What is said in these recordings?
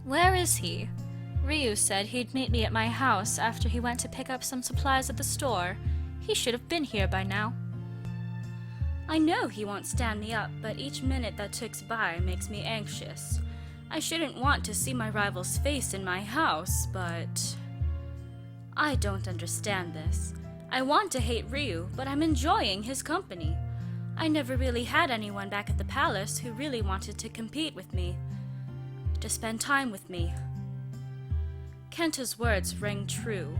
Where is he? Ryuu said he'd meet me at my house after he went to pick up some supplies at the store. He should have been here by now. I know he won't stand me up, but each minute that ticks by makes me anxious. I shouldn't want to see my rival's face in my house, but I don't understand this. I want to hate Ryuu, but I'm enjoying his company. I never really had anyone back at the palace who really wanted to compete with me, to spend time with me. Kenta's words rang true.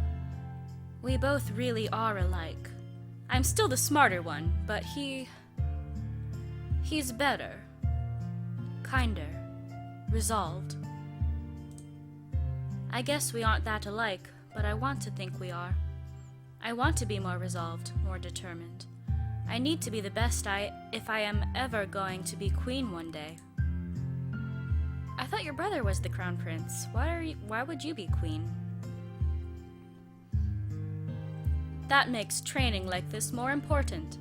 We both really are alike. I'm still the smarter one, but he's better, kinder, resolved. I guess we aren't that alike, but I want to think we are. I want to be more resolved, more determined. I need to be the best if I am ever going to be queen one day. I thought your brother was the crown prince. Why would you be queen? That makes training like this more important.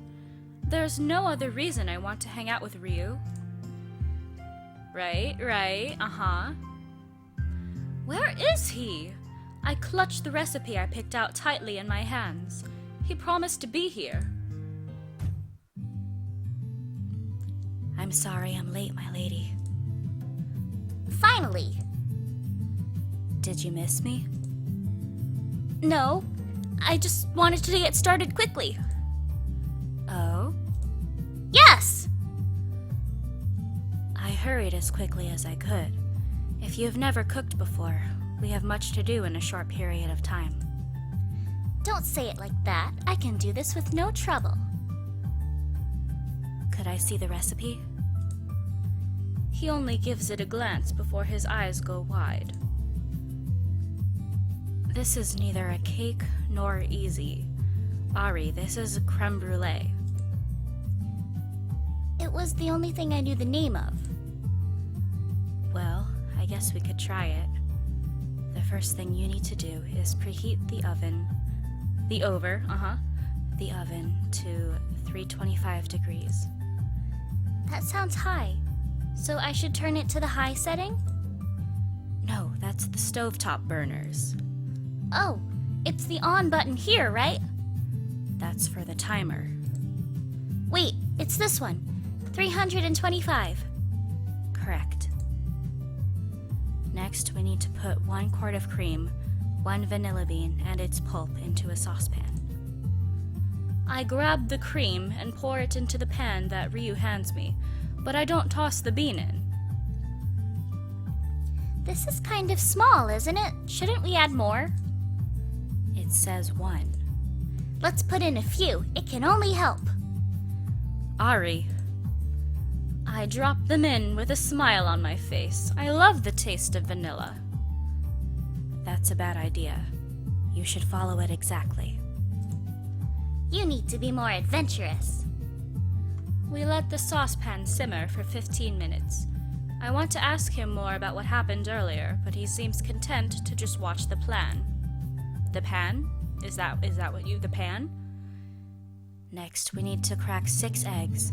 There's no other reason I want to hang out with Ryuu. Right, uh-huh. Where is he? I clutched the recipe I picked out tightly in my hands. He promised to be here. I'm sorry I'm late, my lady. Finally! Did you miss me? No, I just wanted to get started quickly. Oh? Yes! I hurried as quickly as I could. If you've never cooked before, we have much to do in a short period of time. Don't say it like that. I can do this with no trouble. Could I see the recipe? He only gives it a glance before his eyes go wide. This is neither a cake nor easy. Ari, this is a creme brulee. It was the only thing I knew the name of. Well, I guess we could try it. The first thing you need to do is preheat the oven to 325 degrees. That sounds high. So I should turn it to the high setting? No, that's the stovetop burners. Oh, it's the on button here, right? That's for the timer. Wait, it's this one. 325. Correct. Next, we need to put 1 quart of cream, 1 vanilla bean, and its pulp into a saucepan. I grab the cream and pour it into the pan that Ryuu hands me, but I don't toss the bean in. This is kind of small, isn't it? Shouldn't we add more? It says 1. Let's put in a few. It can only help. Ari. I drop them in with a smile on my face. I love the taste of vanilla. That's a bad idea. You should follow it exactly. You need to be more adventurous. We let the saucepan simmer for 15 minutes. I want to ask him more about what happened earlier, but he seems content to just watch the plan. The pan? Is that what the pan? Next, we need to crack 6 eggs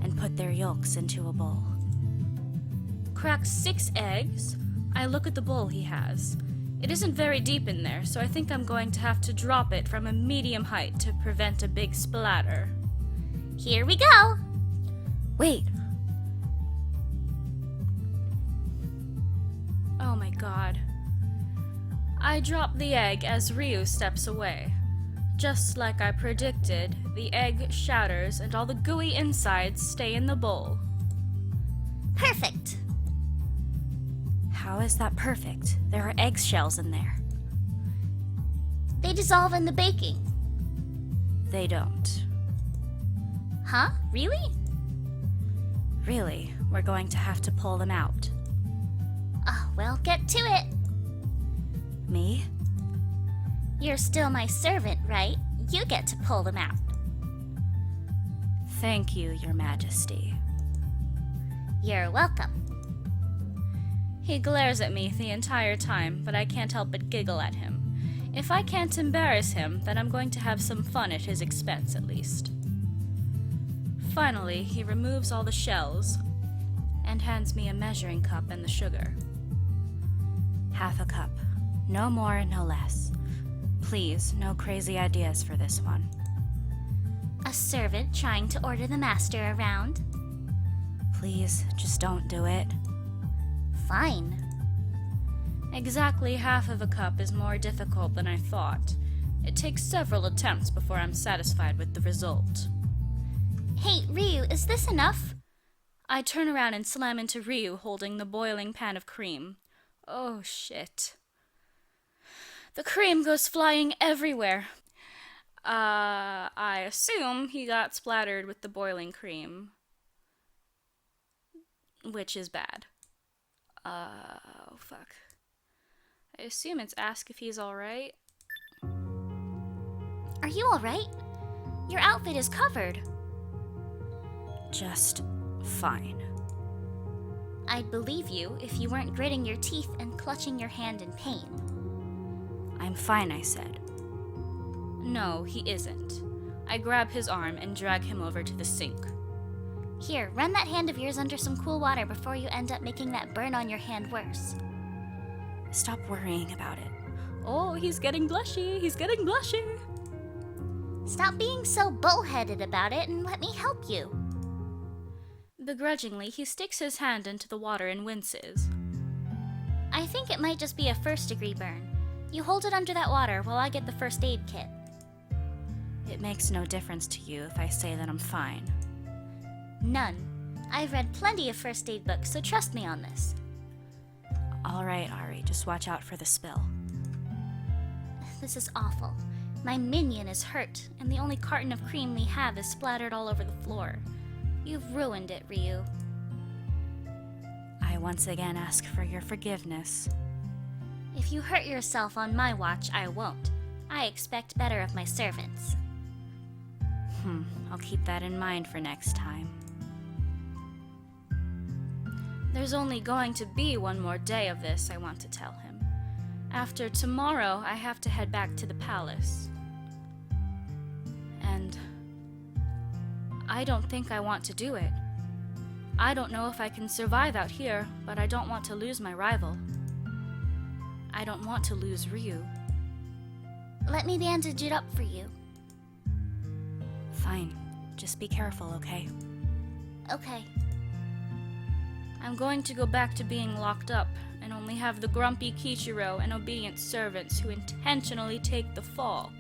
and put their yolks into a bowl. Crack 6 eggs? I look at the bowl he has. It isn't very deep in there, so I think I'm going to have to drop it from a medium height to prevent a big splatter. Here we go! Wait! Oh my god. I drop the egg as Ryuu steps away. Just like I predicted, the egg shatters and all the gooey insides stay in the bowl. Perfect! How is that perfect? There are eggshells in there. They dissolve in the baking. They don't. Huh? Really? Really, we're going to have to pull them out. Oh, well, get to it. Me? You're still my servant, right? You get to pull them out. Thank you, Your Majesty. You're welcome. He glares at me the entire time, but I can't help but giggle at him. If I can't embarrass him, then I'm going to have some fun at his expense, at least. Finally, he removes all the shells and hands me a measuring cup and the sugar. Half a cup. No more, no less. Please, no crazy ideas for this one. A servant trying to order the master around? Please, just don't do it. Fine. Exactly half of a cup is more difficult than I thought. It takes several attempts before I'm satisfied with the result. Hey, Ryuu, is this enough? I turn around and slam into Ryuu holding the boiling pan of cream. Oh, shit. The cream goes flying everywhere. I assume he got splattered with the boiling cream. Which is bad. Oh, fuck. I assume it's ask if he's alright. Are you alright? Your outfit is covered. Just fine. I'd believe you if you weren't gritting your teeth and clutching your hand in pain. I'm fine, I said. No, he isn't. I grab his arm and drag him over to the sink. Here, run that hand of yours under some cool water before you end up making that burn on your hand worse. Stop worrying about it. Oh, he's getting blushy. He's getting blushy. Stop being so bullheaded about it and let me help you. Begrudgingly, he sticks his hand into the water and winces. I think it might just be a first-degree burn. You hold it under that water while I get the first aid kit. It makes no difference to you if I say that I'm fine. None. I've read plenty of first aid books, so trust me on this. All right, Ari, just watch out for the spill. This is awful. My minion is hurt, and the only carton of cream we have is splattered all over the floor. You've ruined it, Ryuu. I once again ask for your forgiveness. If you hurt yourself on my watch, I won't. I expect better of my servants. I'll keep that in mind for next time. There's only going to be one more day of this, I want to tell him. After tomorrow, I have to head back to the palace. And I don't think I want to do it. I don't know if I can survive out here, but I don't want to lose my rival. I don't want to lose Ryuu. Let me bandage it up for you. Fine. Just be careful, okay? Okay. I'm going to go back to being locked up and only have the grumpy Kichiro and obedient servants who intentionally take the fall.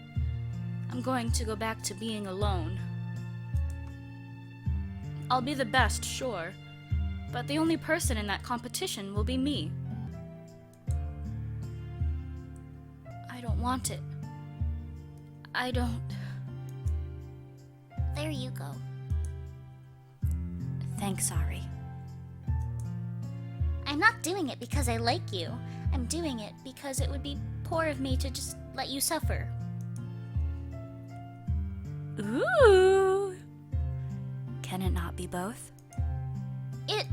I'm going to go back to being alone. I'll be the best, sure, but the only person in that competition will be me. I don't want it. I don't... There you go. Thanks, Ari. I'm not doing it because I like you. I'm doing it because it would be poor of me to just let you suffer. Ooh! Can it not be both? It...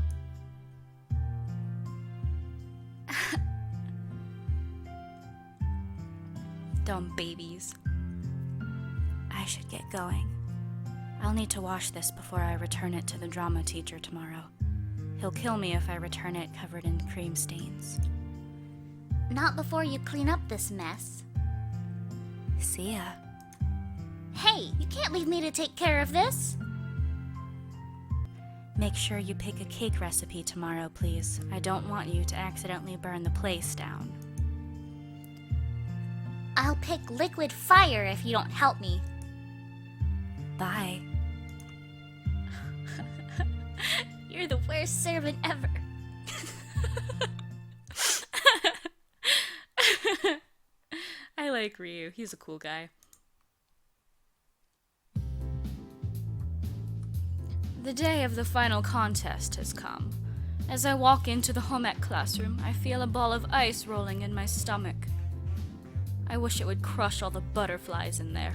Dumb babies. I should get going. I'll need to wash this before I return it to the drama teacher tomorrow. He'll kill me if I return it covered in cream stains. Not before you clean up this mess. See ya. Hey, you can't leave me to take care of this. Make sure you pick a cake recipe tomorrow, please. I don't want you to accidentally burn the place down. I'll pick liquid fire if you don't help me. Bye. You're the worst servant ever. I like Ryuu. He's a cool guy. The day of the final contest has come. As I walk into the home ec classroom, I feel a ball of ice rolling in my stomach. I wish it would crush all the butterflies in there.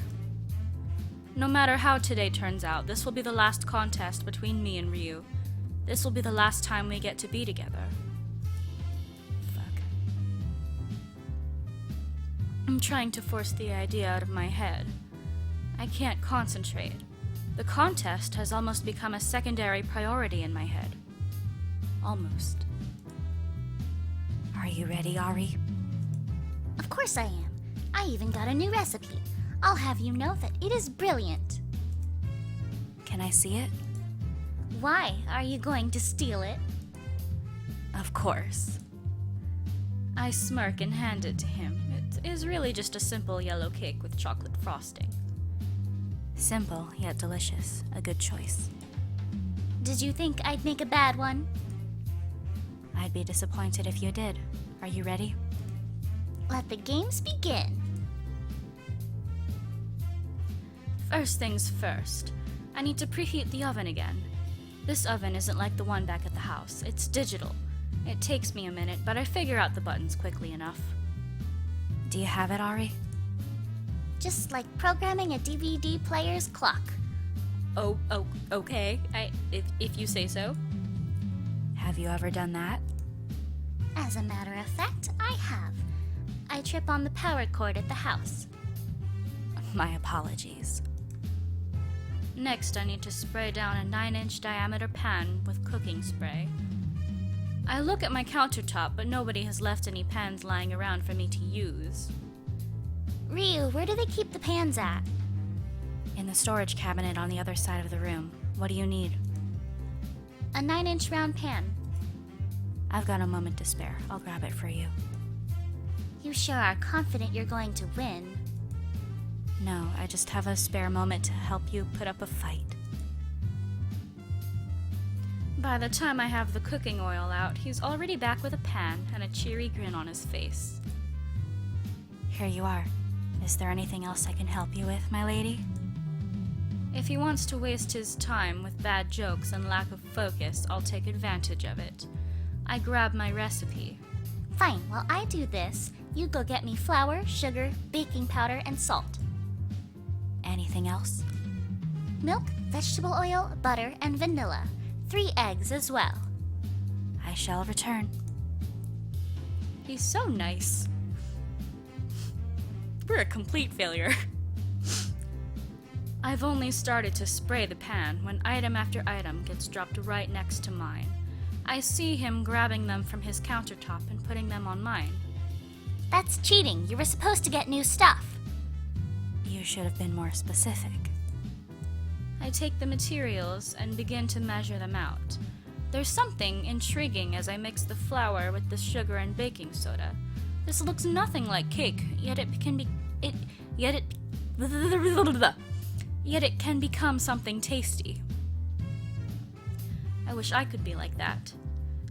No matter how today turns out, this will be the last contest between me and Ryuu. This will be the last time we get to be together. Fuck. I'm trying to force the idea out of my head. I can't concentrate. The contest has almost become a secondary priority in my head. Almost. Are you ready, Ari? Of course I am. I even got a new recipe. I'll have you know that it is brilliant. Can I see it? Why? Are you going to steal it? Of course. I smirk and hand it to him. It is really just a simple yellow cake with chocolate frosting. Simple, yet delicious. A good choice. Did you think I'd make a bad one? I'd be disappointed if you did. Are you ready? Let the games begin. First things first. I need to preheat the oven again. This oven isn't like the one back at the house. It's digital. It takes me a minute, but I figure out the buttons quickly enough. Do you have it, Ari? Just like programming a DVD player's clock. Oh, okay. If you say so. Have you ever done that? As a matter of fact, I have. I trip on the power cord at the house. My apologies. Next, I need to spray down a 9-inch diameter pan with cooking spray. I look at my countertop, but nobody has left any pans lying around for me to use. Ryuu, where do they keep the pans at? In the storage cabinet on the other side of the room. What do you need? A 9-inch round pan. I've got a moment to spare. I'll grab it for you. You sure are confident you're going to win. No, I just have a spare moment to help you put up a fight. By the time I have the cooking oil out, he's already back with a pan and a cheery grin on his face. Here you are. Is there anything else I can help you with, my lady? If he wants to waste his time with bad jokes and lack of focus, I'll take advantage of it. I grab my recipe. Fine, while I do this, you go get me flour, sugar, baking powder, and salt. Anything else? Milk, vegetable oil, butter, and vanilla. 3 eggs as well. I shall return. He's so nice. We're a complete failure. I've only started to spray the pan when item after item gets dropped right next to mine. I see him grabbing them from his countertop and putting them on mine. That's cheating. You were supposed to get new stuff. You should have been more specific. I take the materials and begin to measure them out. There's something intriguing as I mix the flour with the sugar and baking soda. This looks nothing like cake, yet it can become something tasty. I wish I could be like that.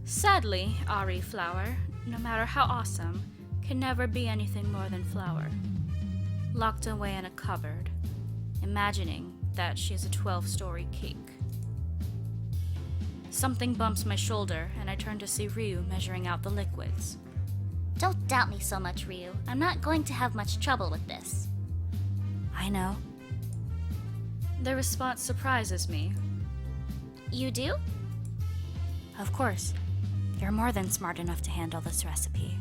Sadly, Ari flour, no matter how awesome, can never be anything more than flour. Locked away in a cupboard, imagining that she's a 12-story cake. Something bumps my shoulder, and I turn to see Ryuu measuring out the liquids. Don't doubt me so much, Ryuu. I'm not going to have much trouble with this. I know. Their response surprises me. You do? Of course. You're more than smart enough to handle this recipe.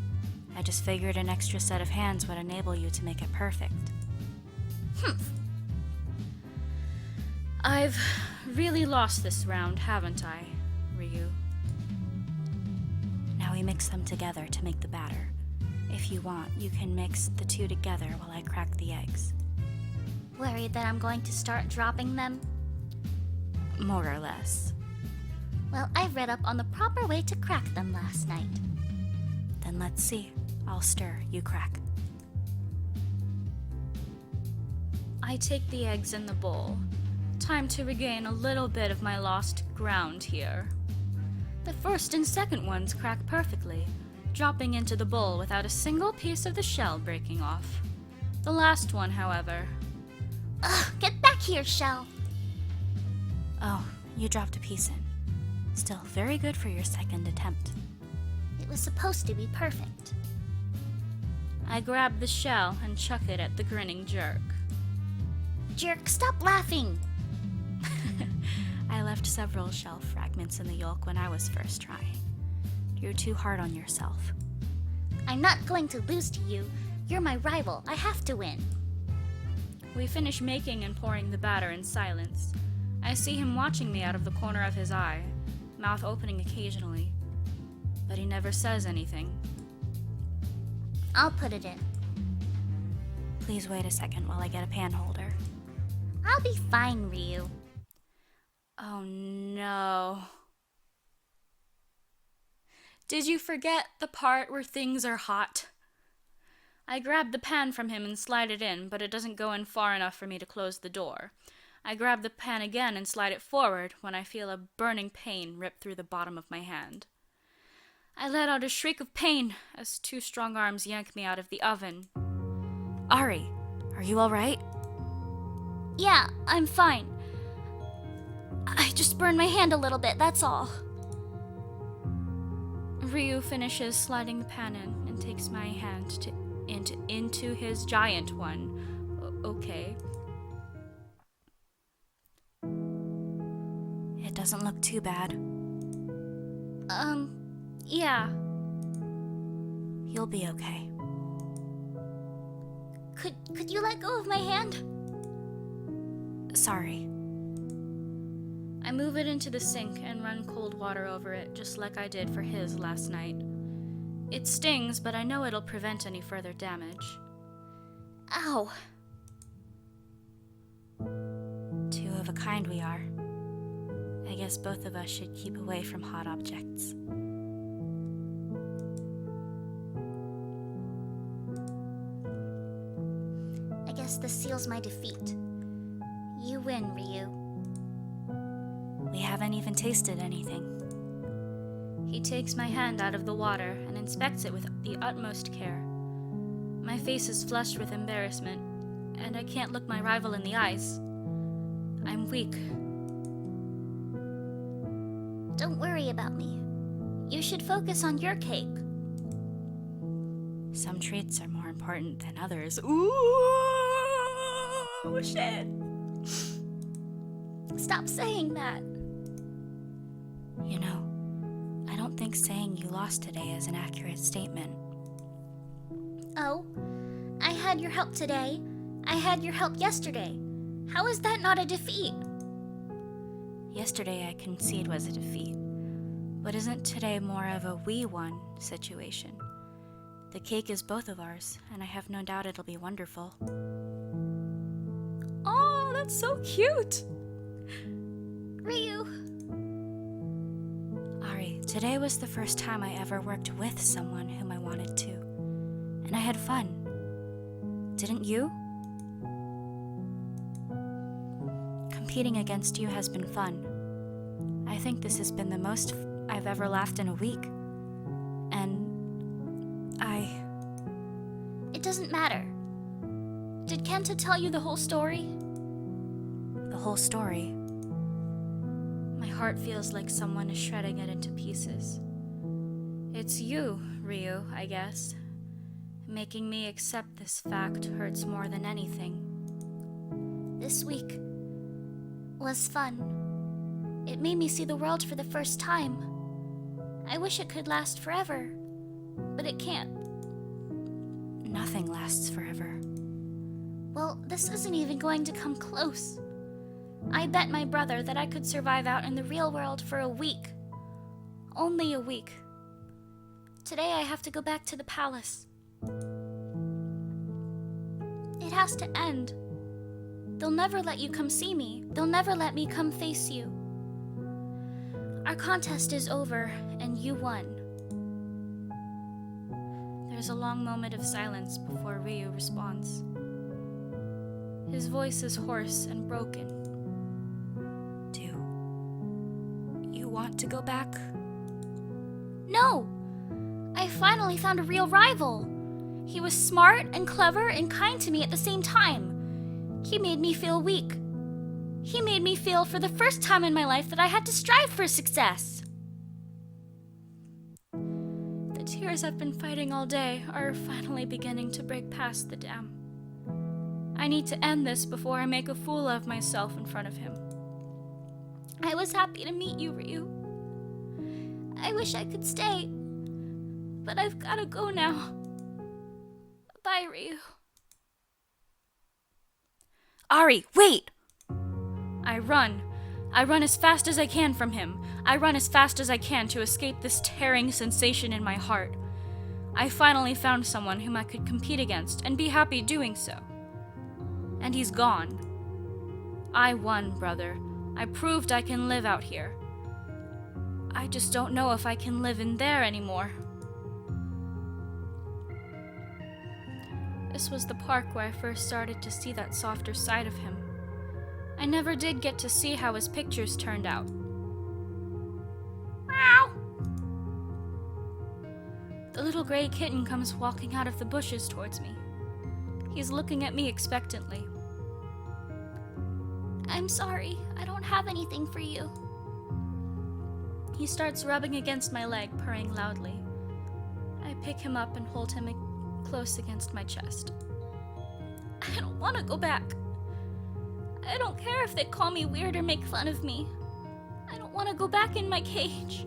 I just figured an extra set of hands would enable you to make it perfect. I've really lost this round, haven't I, Ryuu? Now we mix them together to make the batter. If you want, you can mix the two together while I crack the eggs. Worried that I'm going to start dropping them? More or less. Well, I read up on the proper way to crack them last night. Then let's see. I'll stir, you crack. I take the eggs in the bowl. Time to regain a little bit of my lost ground here. The first and second ones crack perfectly, dropping into the bowl without a single piece of the shell breaking off. The last one, however... Ugh, get back here, Shell! Oh, you dropped a piece in. Still very good for your second attempt. It was supposed to be perfect. I grab the shell and chuck it at the grinning jerk. Jerk, stop laughing! I left several shell fragments in the yolk when I was first trying. You're too hard on yourself. I'm not going to lose to you. You're my rival. I have to win. We finish making and pouring the batter in silence. I see him watching me out of the corner of his eye, mouth opening occasionally. But he never says anything. I'll put it in. Please wait a second while I get a pan holder. I'll be fine, Ryuu. Oh no. Did you forget the part where things are hot? I grab the pan from him and slide it in, but it doesn't go in far enough for me to close the door. I grab the pan again and slide it forward when I feel a burning pain rip through the bottom of my hand. I let out a shriek of pain as 2 strong arms yank me out of the oven. Ari, are you alright? Yeah, I'm fine. I just burned my hand a little bit, that's all. Ryuu finishes sliding the pan in and takes my hand into his giant one. Okay. It doesn't look too bad. Yeah. You'll be okay. Could you let go of my hand? Sorry. I move it into the sink and run cold water over it, just like I did for his last night. It stings, but I know it'll prevent any further damage. Ow. 2 of a kind we are. I guess both of us should keep away from hot objects. I guess this seals my defeat. You win, Ryuu. We haven't even tasted anything. He takes my hand out of the water and inspects it with the utmost care. My face is flushed with embarrassment, and I can't look my rival in the eyes. I'm weak. Don't worry about me. You should focus on your cake. Some treats are more important than others. Ooh, shit. Stop saying that. You know, I don't think saying you lost today is an accurate statement. Oh, I had your help today. I had your help yesterday. How is that not a defeat? Yesterday I concede was a defeat. But isn't today more of a we won situation? The cake is both of ours, and I have no doubt it'll be wonderful. Oh, that's so cute. Ryuu. Ari, today was the first time I ever worked with someone whom I wanted to. And I had fun. Didn't you? Competing against you has been fun. I think this has been the most I've ever laughed in a week. And It doesn't matter. Did Kenta tell you the whole story? the whole story. My heart feels like someone is shredding it into pieces. It's you, Ryuu, I guess. Making me accept this fact hurts more than anything. This week was fun. It made me see the world for the first time. I wish it could last forever, but it can't. Nothing lasts forever. Well, this isn't even going to come close. I bet my brother that I could survive out in the real world for a week. Only a week. Today I have to go back to the palace. It has to end. They'll never let you come see me. They'll never let me come face you. Our contest is over, and you won. There's a long moment of silence before Ryuu responds. His voice is hoarse and broken. Do you want to go back? No! I finally found a real rival. He was smart and clever and kind to me at the same time. He made me feel weak. He made me feel for the first time in my life that I had to strive for success. The tears I've been fighting all day are finally beginning to break past the dam. I need to end this before I make a fool of myself in front of him. I was happy to meet you, Ryuu. I wish I could stay, but I've gotta go now. Bye, Ryuu. Ari, wait! I run. I run as fast as I can from him. I run as fast as I can to escape this tearing sensation in my heart. I finally found someone whom I could compete against and be happy doing so. And he's gone. I won, brother. I proved I can live out here. I just don't know if I can live in there anymore. This was the park where I first started to see that softer side of him. I never did get to see how his pictures turned out. Meow. The little gray kitten comes walking out of the bushes towards me. He's looking at me expectantly. I'm sorry, I don't have anything for you. He starts rubbing against my leg, purring loudly. I pick him up and hold him close against my chest. I don't want to go back. I don't care if they call me weird or make fun of me. I don't want to go back in my cage.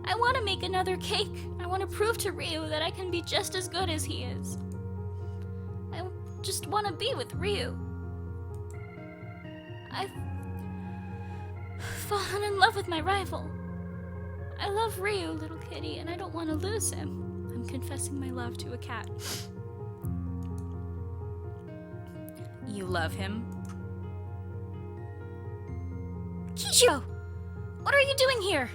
I want to make another cake. I want to prove to Ryuu that I can be just as good as he is. I just want to be with Ryuu. I've fallen in love with my rival. I love Ryuu, little kitty, and I don't want to lose him. I'm confessing my love to a cat. You love him? Kicho! What are you doing here?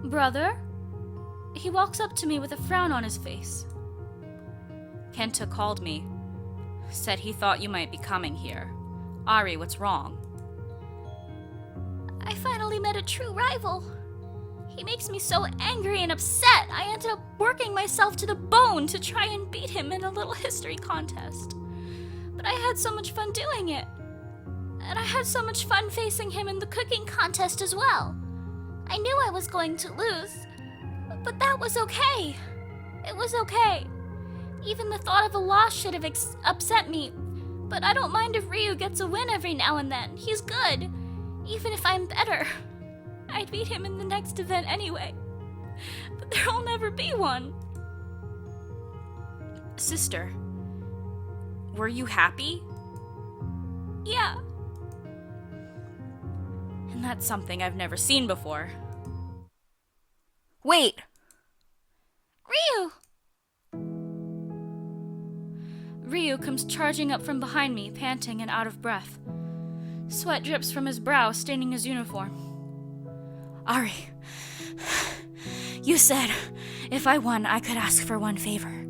Brother? He walks up to me with a frown on his face. Kenta called me. Said he thought you might be coming here. Ari, what's wrong? I finally met a true rival. He makes me so angry and upset, I ended up working myself to the bone to try and beat him in a little history contest. But I had so much fun doing it. And I had so much fun facing him in the cooking contest as well. I knew I was going to lose, but that was okay. It was okay. Even the thought of a loss should have upset me, but I don't mind if Ryuu gets a win every now and then. He's good, even if I'm better. I'd beat him in the next event anyway, but there'll never be one. Sister, were you happy? Yeah. And that's something I've never seen before. Wait! Ryuu! Ryuu comes charging up from behind me, panting and out of breath. Sweat drips from his brow, staining his uniform. Ari, you said if I won, I could ask for one favor.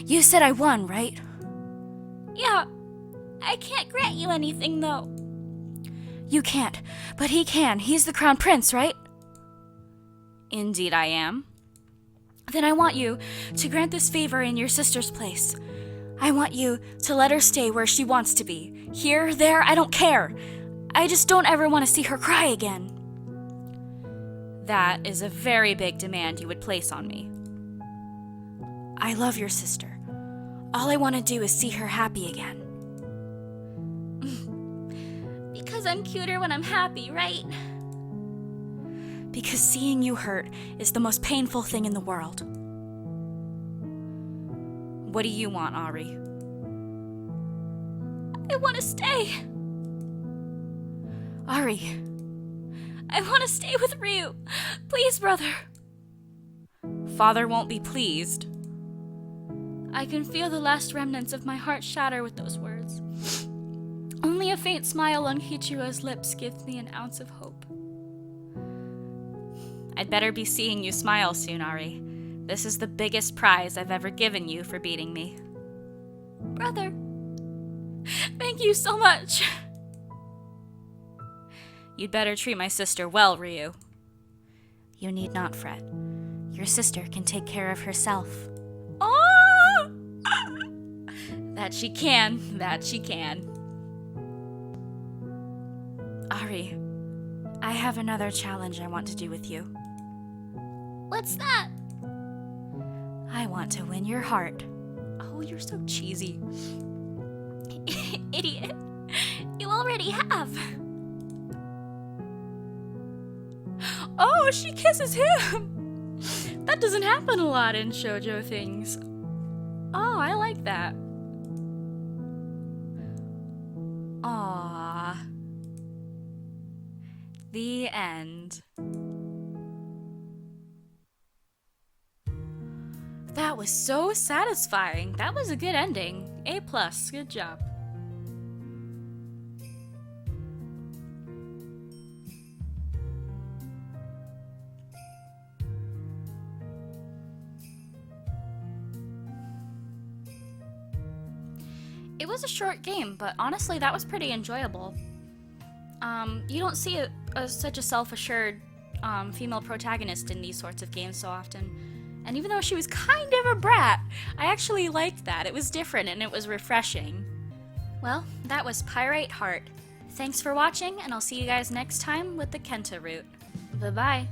You said I won, right? Yeah. I can't grant you anything, though. You can't, but he can. He's the crown prince, right? Indeed I am. Then I want you to grant this favor in your sister's place. I want you to let her stay where she wants to be. Here, there, I don't care. I just don't ever want to see her cry again. That is a very big demand you would place on me. I love your sister. All I want to do is see her happy again. Because I'm cuter when I'm happy, right? Because seeing you hurt is the most painful thing in the world. What do you want, Ari? I want to stay. Ari. I want to stay with Ryuu. Please, brother. Father won't be pleased. I can feel the last remnants of my heart shatter with those words. Only a faint smile on Kichiro's lips gives me an ounce of hope. I'd better be seeing you smile soon, Ari. This is the biggest prize I've ever given you for beating me. Brother, thank you so much. You'd better treat my sister well, Ryuu. You need not fret. Your sister can take care of herself. Oh! That she can, that she can. Ari, I have another challenge I want to do with you. What's that? I want to win your heart. Oh, you're so cheesy. Idiot. You already have. Oh, she kisses him! That doesn't happen a lot in shoujo things. Oh, I like that. Aww. The end. was so satisfying. That was a good ending. A+, good job. It was a short game, but honestly, that was pretty enjoyable. You don't see such a self-assured female protagonist in these sorts of games so often. And even though she was kind of a brat, I actually liked that. It was different and it was refreshing. Well, that was Pyrite Heart. Thanks for watching, and I'll see you guys next time with the Kenta route. Bye-bye.